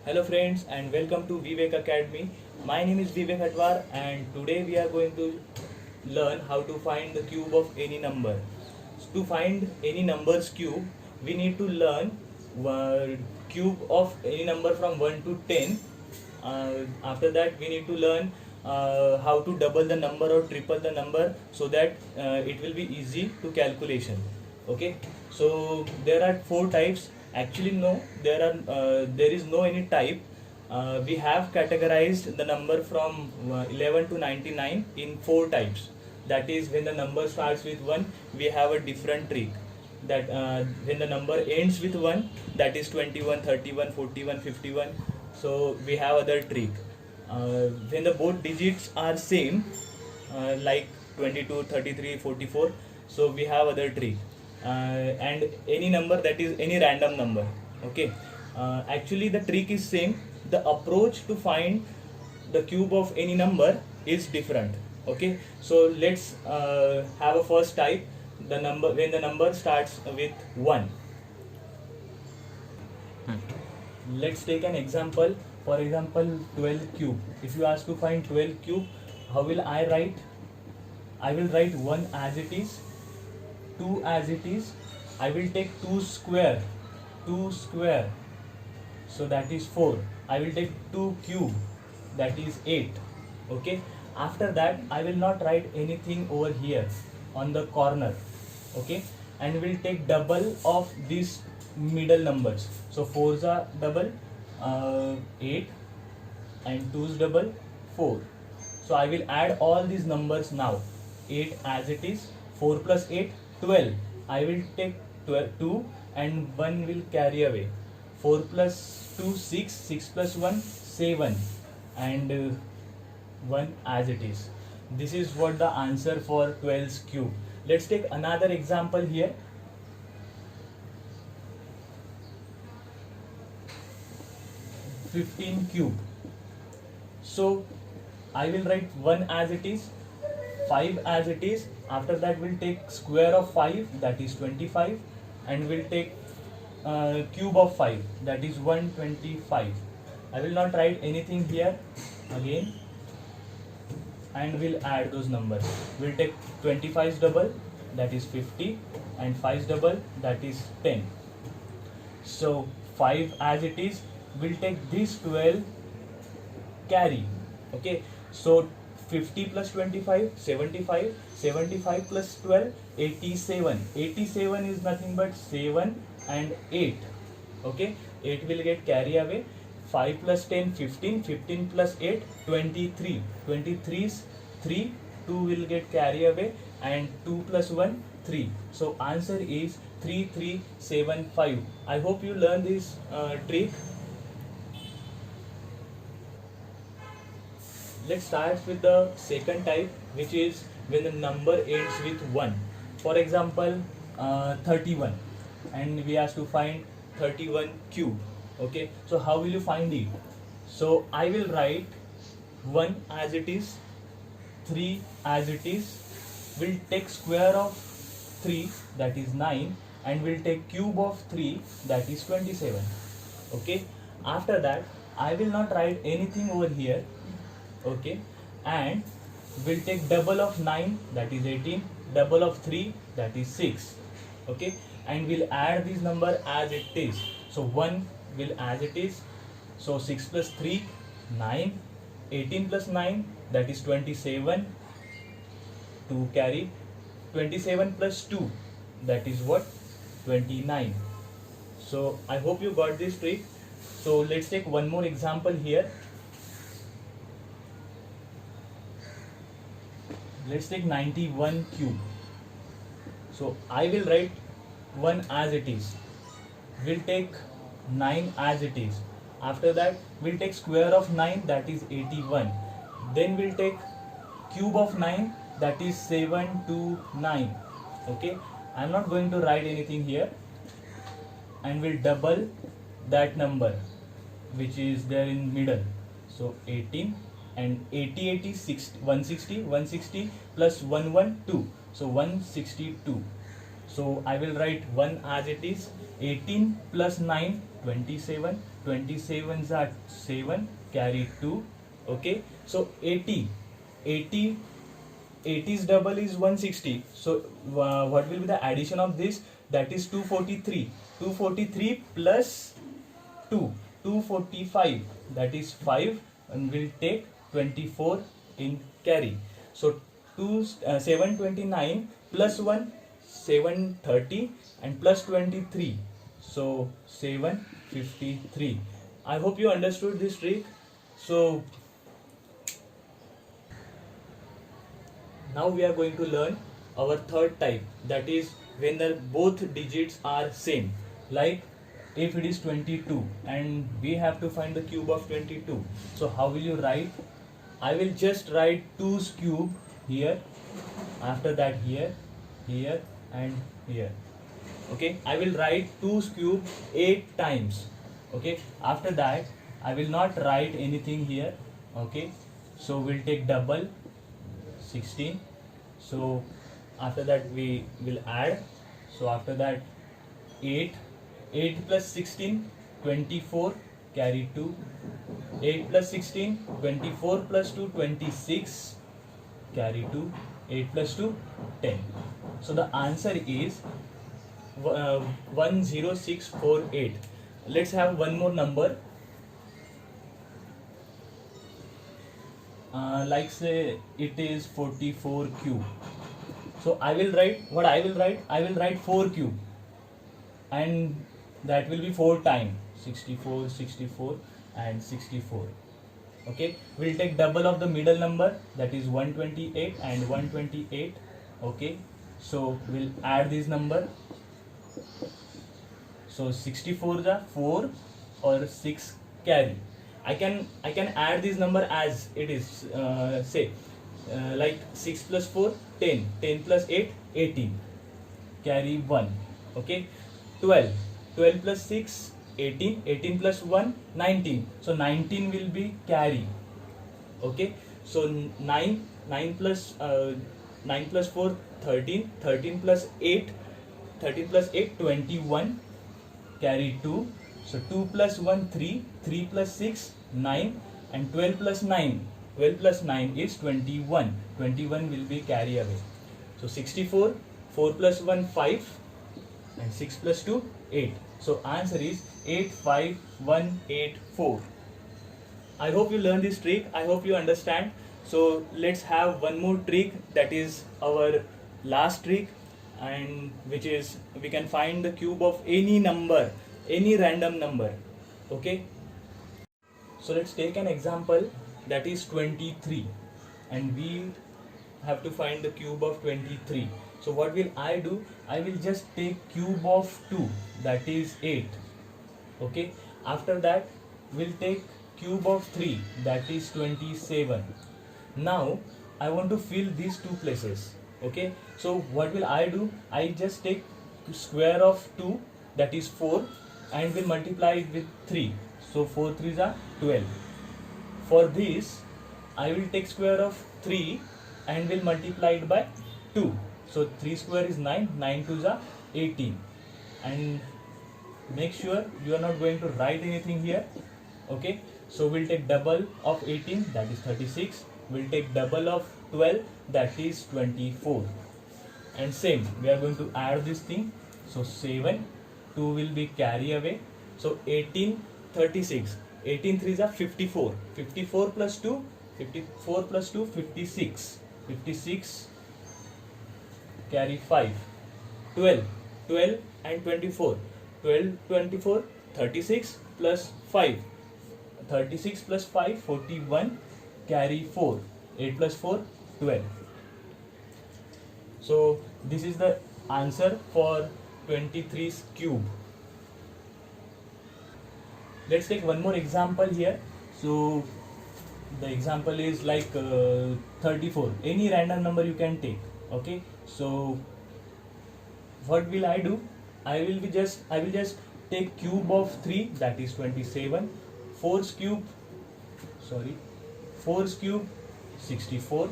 Hello friends and welcome to Vivek Academy. My name is Vivek Atwar and today we are going to learn how to find the cube of any number. To find any number's cube, we need to learn cube of any number from 1 to 10. After that we need to learn how to double the number or triple the number so that it will be easy to calculation. Okay, so there are four types. Actually no, there is no any type. We have categorized the number from 11 to 99 in four types. That is, when the number starts with 1, we have a different trick. That when the number ends with 1, that is 21, 31, 41, 51. So we have other trick. When the both digits are same, like 22, 33, 44, so we have other trick. And any number, that is any random number. Okay, actually the trick is same. The approach to find the cube of any number is different. Okay, so let's have a first type. The number, when the number starts with 1. Let's take an example. For example, 12 cube. If you ask to find 12 cube, how will I write? I will write 1 as it is, 2 as it is. I will take 2 square, so that is 4. I will take 2 cube, that is 8. Okay, after that I will not write anything over here on the corner. Okay, and we'll take double of these middle numbers. So 4s are double, 8, and 2's double, 4. So I will add all these numbers now. 8 as it is, 4 plus 8, 12. I will take 2 and 1 will carry away. 4 plus 2, 6, 6 plus 1, 7, and 1 as it is. This is what the answer for 12's cube. Let's take another example here. Fifteen cube. So I will write 1 as it is, 5 as it is. After that we'll take square of 5, that is 25, and we'll take cube of 5, that is 125. I will not write anything here again, and we'll add those numbers. We'll take 25's double, that is 50, and 5's double, that is 10. So 5 as it is, we'll take this 12 carry. Okay, so 50 plus 25, 75, 75 plus 12, 87. 87 is nothing but 7 and 8. Okay, 8 will get carry away. 5 plus 10, 15, 15 plus 8, 23. 23 is 3, 2 will get carry away, and 2 plus 1, 3. So answer is 3375. I hope you learn this trick. Let's start with the second type, which is when the number ends with 1. For example, 31, and we have to find 31 cube. Okay, so how will you find it? So I will write 1 as it is, 3 as it is. We'll take square of 3, that is 9, and we'll take cube of 3, that is 27. Okay, after that I will not write anything over here. Okay, and we'll take double of 9, that is 18, double of 3, that is 6. Okay, and we'll add this number as it is. So 1 will as it is, so 6 plus 3, 9, 18 plus 9, that is 27, 2 carry, 27 plus 2, that is what, 29. So I hope you got this trick. So let's take one more example here. Let's take 91 cube. So I will write 1 as it is. We'll take 9 as it is. After that we'll take square of 9, that is 81. Then we'll take cube of 9, that is 729. Okay, I'm not going to write anything here, and we'll double that number which is there in middle. So 18, and 80, 80, 60, 160, 160 plus 112, so 162. So I will write 1 as it is, 18 plus 9, 27, 27s are 7, carry 2. Okay, so 80 80's double is 160. So what will be the addition of this? That is 243. 243 plus 2, 245, that is 5, and we'll take 24 in carry. So 729 plus 1, 730, and plus 23, so 753. I hope you understood this trick. So now we are going to learn our third type, that is when the both digits are same. Like if it is 22 and we have to find the cube of 22, so how will you write? I will just write 2's cube here, after that here, here, and here. Okay, I will write 2's cube 8 times. Okay, after that I will not write anything here. Okay, so we'll take double 16. So after that we will add. So after that 8 plus 16, 24, carry 2. 8 plus 16, 24 plus 2, 26, carry 2. 8 plus 2, 10. So the answer is 10648. Let's have one more number. Like say it is 44 cube. So I will write, what I will write? I will write 4 cube, and that will be 4 times 64, 64, and 64. Okay, we'll take double of the middle number, that is 128 and 128. Okay, so we'll add this number. So 64 is a 4 or 6 carry. I can add this number as it is. Say like 6 plus 4, 10, 10 plus 8, 18, carry 1. Okay, 12 plus 6, 18, 18 plus 1, 19. So 19 will be carry. Okay, so 9 plus 4, 13, 13 plus 8, 21, carry 2. So 2 plus 1, 3, 3 plus 6, 9, and 12 plus 9. 12 plus 9 is 21. 21 will be carry away. So 64, 4 plus 1, 5, and 6 plus 2, 8. So answer is 85184. I hope you learn this trick. I hope you understand. So let's have one more trick, that is our last trick, and which is we can find the cube of any number, any random number. Okay, so let's take an example, that is 23, and we have to find the cube of 23. So what will I do? I will just take cube of 2, that is 8. Okay, after that we'll take cube of 3, that is 27. Now I want to fill these two places. Okay, so what will I do? I just take square of 2, that is 4, and will multiply it with 3. So 4 3s are 12. For this I will take square of 3 and will multiply it by 2. So 3 square is 9, 9 2s are 18. And make sure you are not going to write anything here. Okay, so we'll take double of 18, that is 36. We'll take double of 12, that is 24. And same, we are going to add this thing. So 7, 2 will be carry away. So 18, 36. 18 3s are 54. 54 plus 2, 54 plus 2, 56. 56, carry 5. 12, 12 and 24. 12, 24, 36 plus 5. 36 plus 5, 41, carry 4. 8 plus 4, 12. So this is the answer for 23's cube. Let's take one more example here. So the example is like 34. Any random number you can take. Okay, so what will I do? I will just take cube of 3, that is 27. 4's cube 64.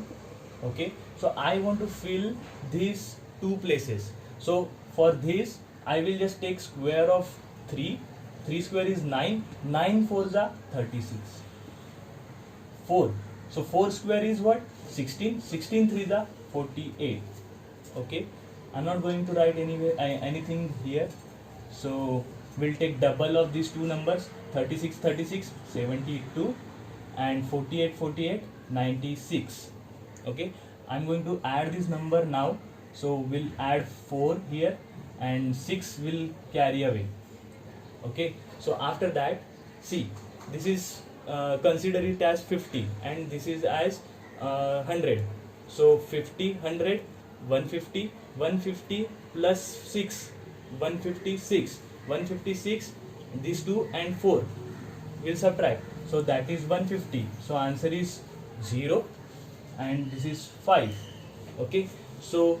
Okay, so I want to fill these two places. So for this I will just take square of 3. 3 square is 9. 9 fours are 36. 4. So 4 square is what? 16. 16 threes are 48. Okay. I'm not going to write anything here. So we'll take double of these two numbers. 36, 36, 72, and 48, 48, 96. Okay. I'm going to add this number now. So we'll add 4 here and 6 will carry away. Okay. So after that, see, this is consider it as 50 and this is as 100. So 50, 100, 150, 150 plus 6, 156, 156, these 2 and 4 will subtract. So that is 150. So answer is 0 and this is 5. Okay. So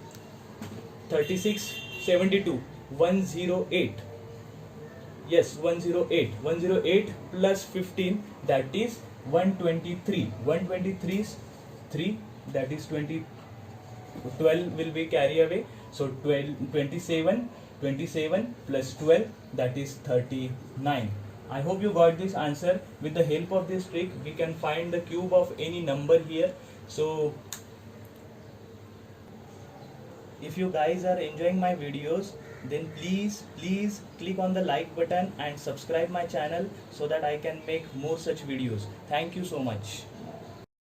36, 72, 108. Yes, 108. 108 plus 15, that is 123. 123 is 3, that is 20. 12 will be carry away. So 12, 27, 27 plus 12, that is 39. I hope you got this answer. With the help of this trick, we can find the cube of any number here. So if you guys are enjoying my videos, then please click on the like button and subscribe my channel so that I can make more such videos. Thank you so much.